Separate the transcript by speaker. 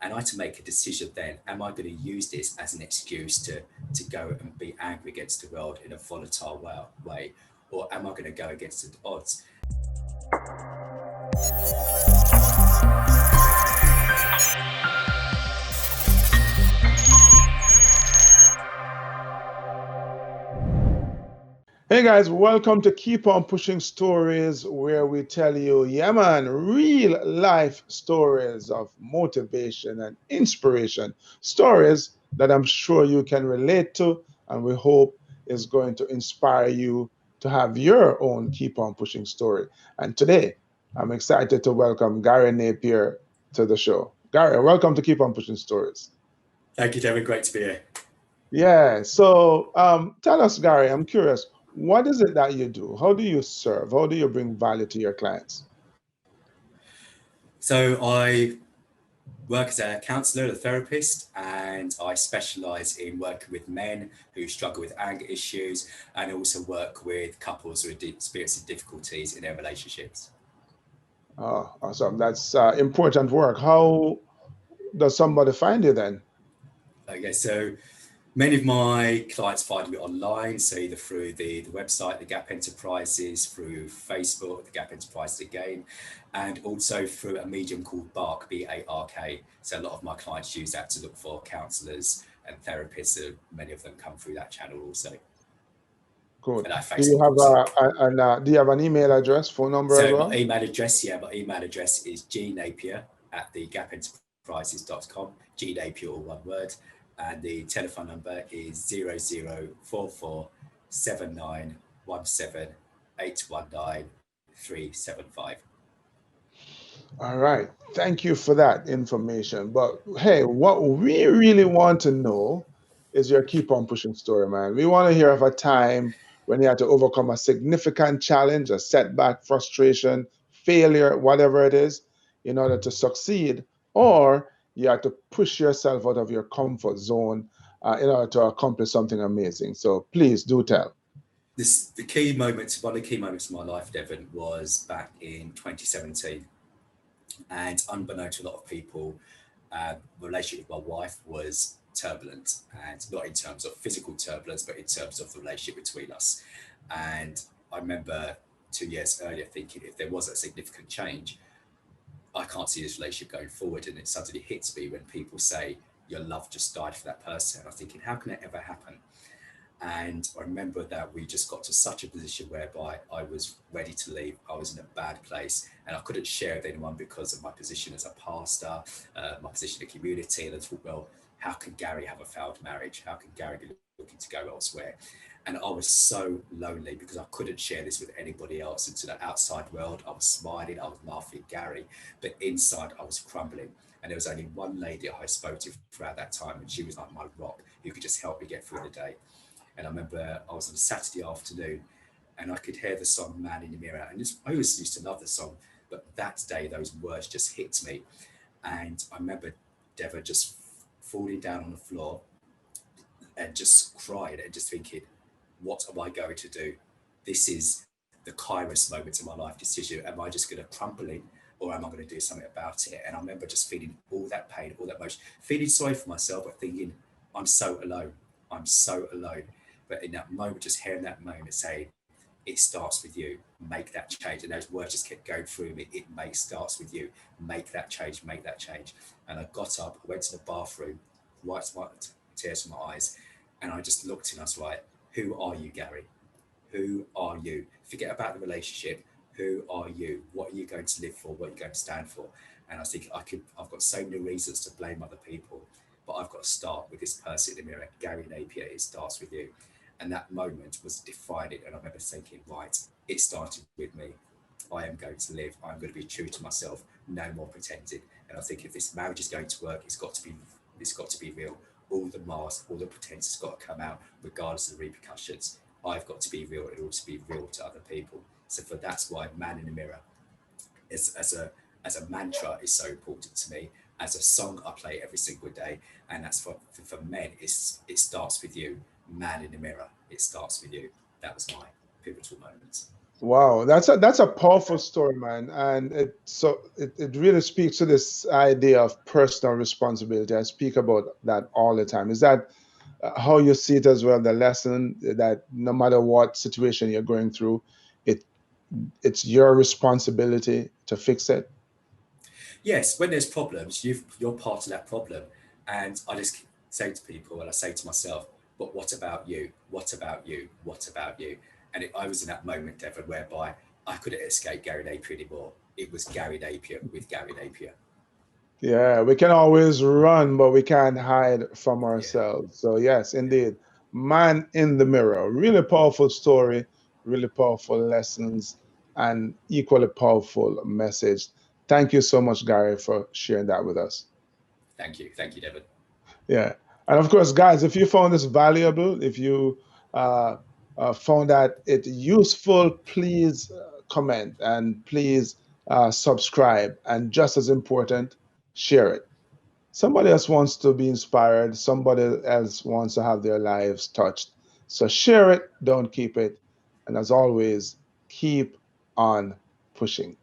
Speaker 1: And I had to make a decision then, am I going to use this as an excuse to go and be angry against the world in a volatile way, or am I going to go against the odds?
Speaker 2: Hey guys, welcome to Keep On Pushing Stories, where we tell you, yeah man, real life stories of motivation and inspiration. Stories that I'm sure you can relate to, and we hope is going to inspire you to have your own Keep On Pushing story. And today, I'm excited to welcome Gary Napier to the show. Gary, welcome to Keep On Pushing Stories.
Speaker 1: Thank you, Devon. Great to be here.
Speaker 2: Yeah. So tell us, Gary, I'm curious, what is it that you do? How do you serve? How do you bring value to your clients?
Speaker 1: So I work as a counsellor, a therapist, and I specialise in working with men who struggle with anger issues, and also work with couples who are experiencing difficulties in their relationships.
Speaker 2: Oh, awesome. That's important work. How does somebody find you then?
Speaker 1: Okay, so many of my clients find me online, so either through the website, the Gap Enterprises, through Facebook, the Gap Enterprises again, and also through a medium called Bark, Bark. So a lot of my clients use that to look for counsellors and therapists. So many of them come through that channel also,
Speaker 2: Good.
Speaker 1: and our
Speaker 2: Do you
Speaker 1: Facebook
Speaker 2: have
Speaker 1: also.
Speaker 2: do you have an email address, phone number as
Speaker 1: So
Speaker 2: well?
Speaker 1: my email address is gnapier at the gapenterprises.com, gnapier, all one word, and the telephone number is 0044 375.
Speaker 2: All right. Thank you for that information. But hey, what we really want to know is your keep on pushing story, man. We want to hear of a time when you had to overcome a significant challenge, a setback, frustration, failure, whatever it is, in order to succeed, or you had to push yourself out of your comfort zone in order to accomplish something amazing. So please do tell.
Speaker 1: One of the key moments of my life, Devon, was back in 2017. And unbeknown to a lot of people, the relationship with my wife was turbulent, and not in terms of physical turbulence, but in terms of the relationship between us. And I remember 2 years earlier thinking, if there was a significant change, I can't see this relationship going forward. And it suddenly hits me when people say, your love just died for that person. And I'm thinking, how can it ever happen? And I remember that we just got to such a position whereby I was ready to leave. I was in a bad place, and I couldn't share with anyone because of my position as a pastor, my position in the community. And I thought, well, how can Gary have a failed marriage? How can Gary be looking to go elsewhere? And I was so lonely because I couldn't share this with anybody else. And to the outside world, I was smiling, I was laughing at Gary, but inside I was crumbling. And there was only one lady I spoke to throughout that time, and she was like my rock who could just help me get through the day. And I remember I was on a Saturday afternoon, and I could hear the song Man in the Mirror. And I always used to love the song, but that day those words just hit me. And I remember Devon just falling down on the floor and just crying and just thinking, what am I going to do? This is the Kairos moment in my life decision. Am I just going to crumple in, or am I going to do something about it? And I remember just feeling all that pain, all that emotion, feeling sorry for myself, but thinking, I'm so alone. I'm so alone. But in that moment, just hearing that moment saying, it starts with you, make that change. And those words just kept going through me. Starts with you, make that change, make that change. And I got up, I went to the bathroom, wiped my tears from my eyes, and I just looked and I was like, who are you, Gary? Who are you? Forget about the relationship. Who are you? What are you going to live for? What are you going to stand for? And I think I've got so many reasons to blame other people, but I've got to start with this person in the mirror, Gary Napier. It starts with you. And that moment was defining. And I remember thinking, right, it started with me. I am going to live. I'm going to be true to myself. No more pretending. And I think if this marriage is going to work, it's got to be real. All the masks, all the pretense has got to come out, regardless of the repercussions. I've got to be real in order to be real to other people. So for that's why Man in the Mirror is as a mantra is so important to me. As a song I play every single day, and that's for men. It starts with you, Man in the Mirror. It starts with you. That was my pivotal moment.
Speaker 2: Wow, that's a powerful story, man, and it really speaks to this idea of personal responsibility. I speak about that all the time. Is that how you see it as well? The lesson that no matter what situation you're going through, it it's your responsibility to fix it.
Speaker 1: Yes, when there's problems, you're part of that problem. And I just say to people, and I say to myself, but what about you? What about you? What about you? And I was in that moment, Devon, whereby I couldn't escape Gary Napier anymore. It was Gary Napier with Gary Napier.
Speaker 2: Yeah, we can always run, but we can't hide from
Speaker 1: Yeah,
Speaker 2: ourselves. So, yes,
Speaker 1: yeah.
Speaker 2: indeed. Man in the mirror. Really powerful story, really powerful lessons, and equally powerful message. Thank you so much, Gary, for sharing that with us.
Speaker 1: Thank you. Thank you, Devon.
Speaker 2: Yeah. And of course, guys, if you found this valuable, if you uh, found that it useful, please comment and please subscribe. And just as important, share it. Somebody else wants to be inspired. Somebody else wants to have their lives touched. So share it, don't keep it. And as always, keep on pushing.